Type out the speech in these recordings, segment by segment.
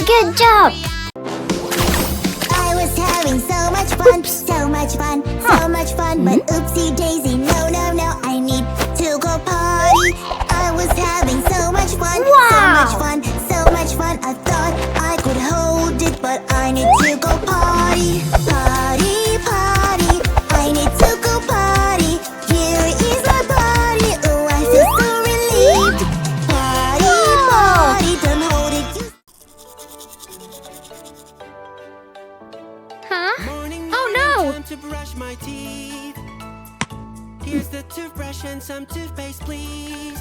Good job! I was having so much fun, so much fun, so much fun. But oopsie daisy, no, no, no, I need to go party. I was having so much fun, so much fun, so much fun. I thought I could hold it, but I need to go party. Party, party, I need to go party. Here is my body, oh, I feel so relieved. Party, party, don't hold it, just... Huh? Morning, Oh no! time to brush my teeth. Here's the toothbrush and some toothpaste, please.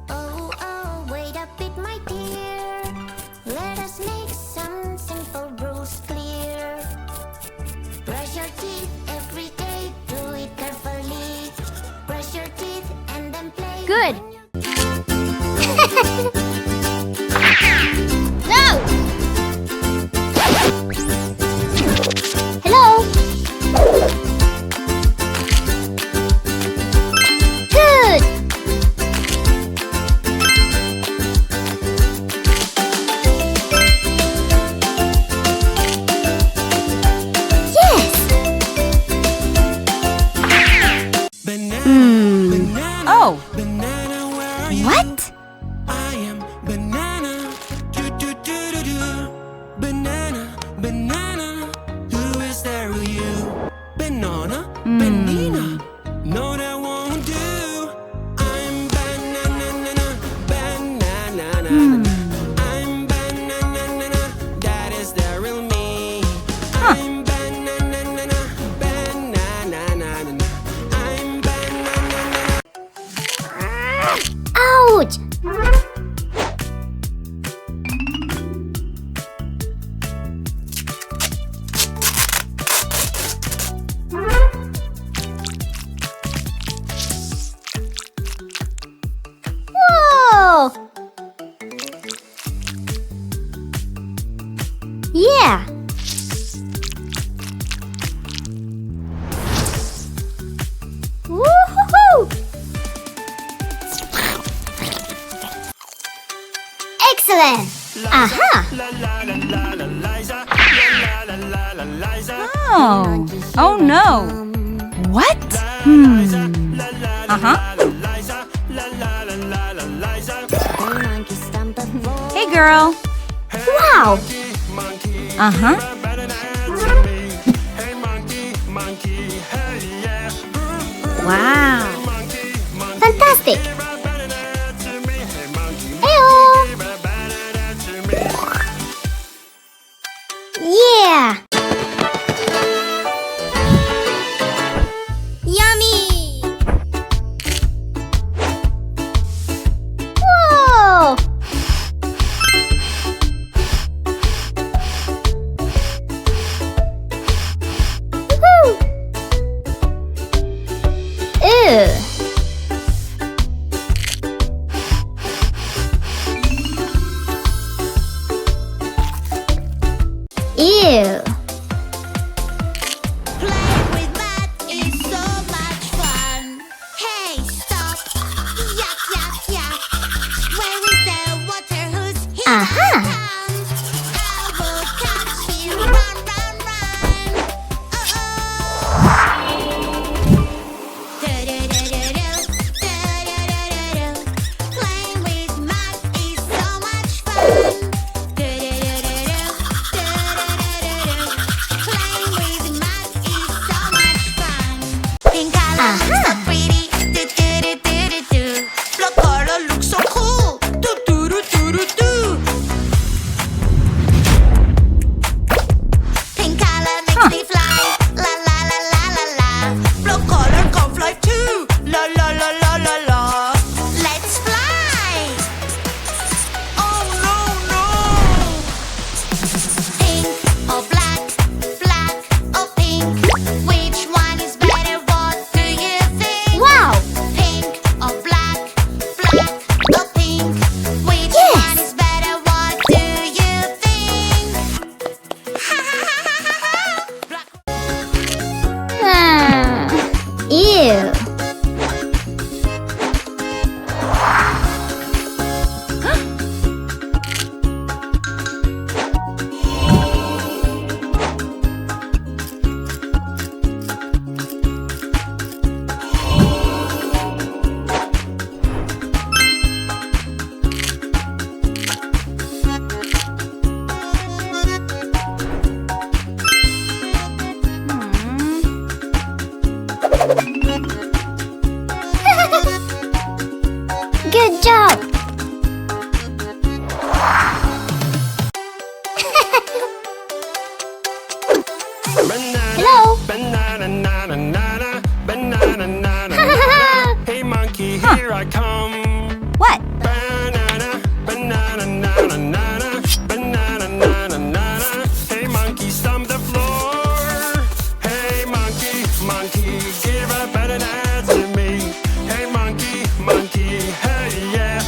Oh, oh, wait a bit, my dear. Let us make some simple rules clear. Brush your teeth every day, do it carefully. Brush your teeth and then play. Good! No! Hello? Good! Yes! Banana, banana, Oh! banana, where are you? What? I am banana. Do do do do do. Banana, banana. Who is there with you? Banana, banana. No, that won't do. I'm banana, banana. I'm banana. That is the real me. I'm banana, banana. I'm banana. Ouch! Whoa! Yeah! Woohoo! Excellent! Aha! Oh, oh no. What? Uh-huh. Hey, girl. Wow! Uh-huh. Wow. Fantastic! Heyo! Yeah! Yummy! Whoa! Woohoo! Ew! Ew! Playing with that is so much fun. Hey, stop! Yuck, yuck, yuck! Where is the water? Who's here? Aha! I will catch you! Run, run, run! Do-do-do-do-do. Playing with mud is so much fun. Do-do-do-do-do. Playing with mud is so much fun. Pink color looks so pretty. Do-do-do-do-do-do. Blue color looks so cool. Do-do-do-do-do-do. Good job! Hello? Banana, nana, nana, banana, nana, nana. Hey monkey, here I come. What? Banana, banana, nana, nana, banana, nana, nana. Hey monkey, stomp the floor. Hey monkey, monkey, give a banana to me. Hey monkey, monkey, hey yeah.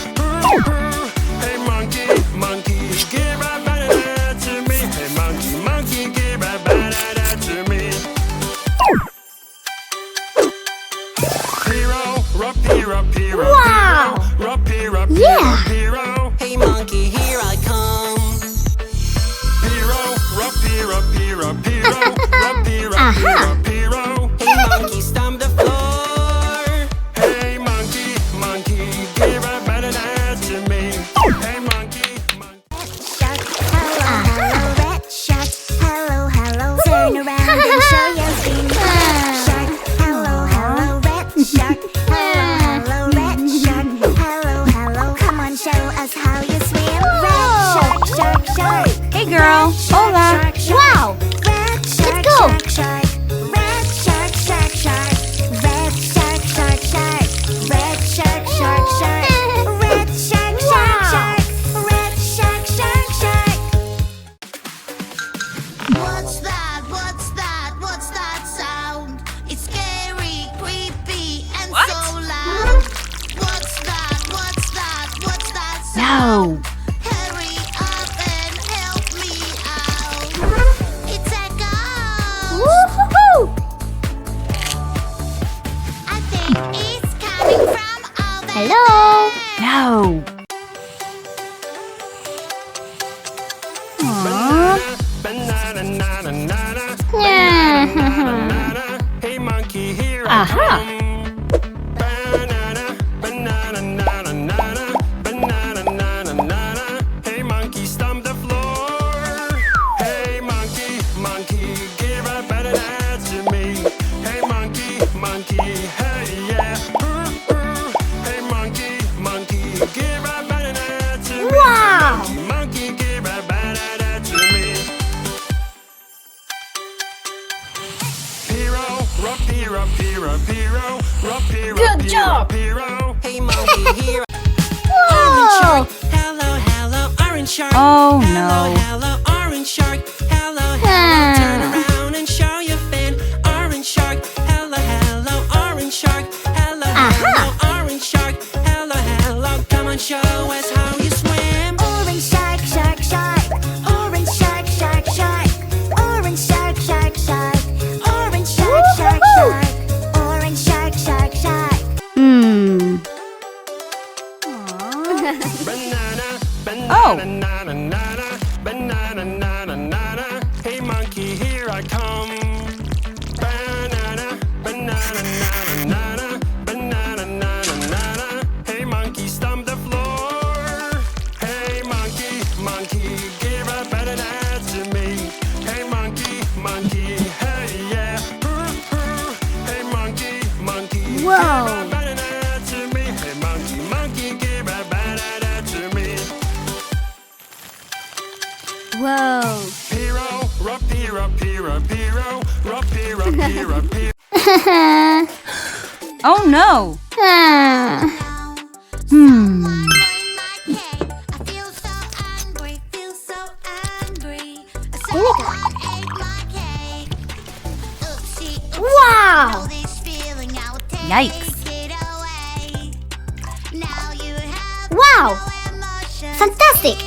Hey monkey, monkey, give a banana to me. Hey monkey, monkey, give a banana to me. Hero, rock, hero, hero, Wow. rock, hero, Yeah. hero. Hey monkey, here I come. Hero, rock, hero, hero, hero, rock, hero, hero, hero. Hey monkey, stomp the floor. Hey monkey, monkey, give a banana to me. Hey monkey, monkey. Shark, hello, hello, red shark, hello, hello. Turn around and show your fin. Shark, hello, hello, red shark, hello, hello, red shark, hello, hello. Come on, show us how you swim. Red shark, shark, shark. Hey, girl. Hola. Shark, shark. Wow! Red shark, go. shark, shark. Red shark, shark, shark. Red shark, shark, shark. Red shark, shark, shark. Red shark, shark, shark. Red shark, shark, shark. What's that? What's that? What's that sound? It's scary, creepy, and What? so loud. What's that? What's that? What's that sound? No. Hurry up and help me out. It's a ghost. Woohoo! I think it's coming from over Hello? there. No. Aww. Banana, nana, nana, Yeah. nana. Hey monkey, here I Aha. come. Banana, banana, nana, nana, banana, nana, nana. Hey monkey, stomp the floor. Hey monkey, monkey, give a banana to me. Hey monkey, monkey, hey yeah. Hey monkey, monkey, give a banana to me. Wow. Monkey, monkey, give a banana to me. Hero, rock, hero, hero, hero, rock, hero, Good hero, job. hero. Hey monkey, here. Whoa! Hello, hello, orange shark. Oh, Hello, no. hello, orange shark. Hello, Ah. hello, turn around and show your fin. Orange shark. Hello, hello, orange shark. Hello, hello, orange shark. Hello, hello, come on, show us how you swim. Orange shark, shark, shark. Orange shark, shark, shark. Orange shark, shark, shark. Orange shark, shark, shark. Orange shark, shark, shark. Banana, banana, Oh. nana, nana, banana, nana, nana. Hey monkey, here I come. Banana, banana, nana, nana, banana, nana, nana. Hey monkey, stomp the floor. Hey monkey, monkey, give a banana to me. Hey monkey, monkey, hey yeah. Hey monkey, monkey, Whoa. give a banana to me. Hey monkey, monkey, give a banana to me. Whoa! Hero, rock, hero, hero, hero, rock, hero, hero, hero. Oh, no. In my cave, I feel so angry, feel so angry. Someone ate my cake. Oopsie, oopsie. Wow. Know this feeling, I will take Yikes. it away. Now you have Wow! no emotions. Fantastic!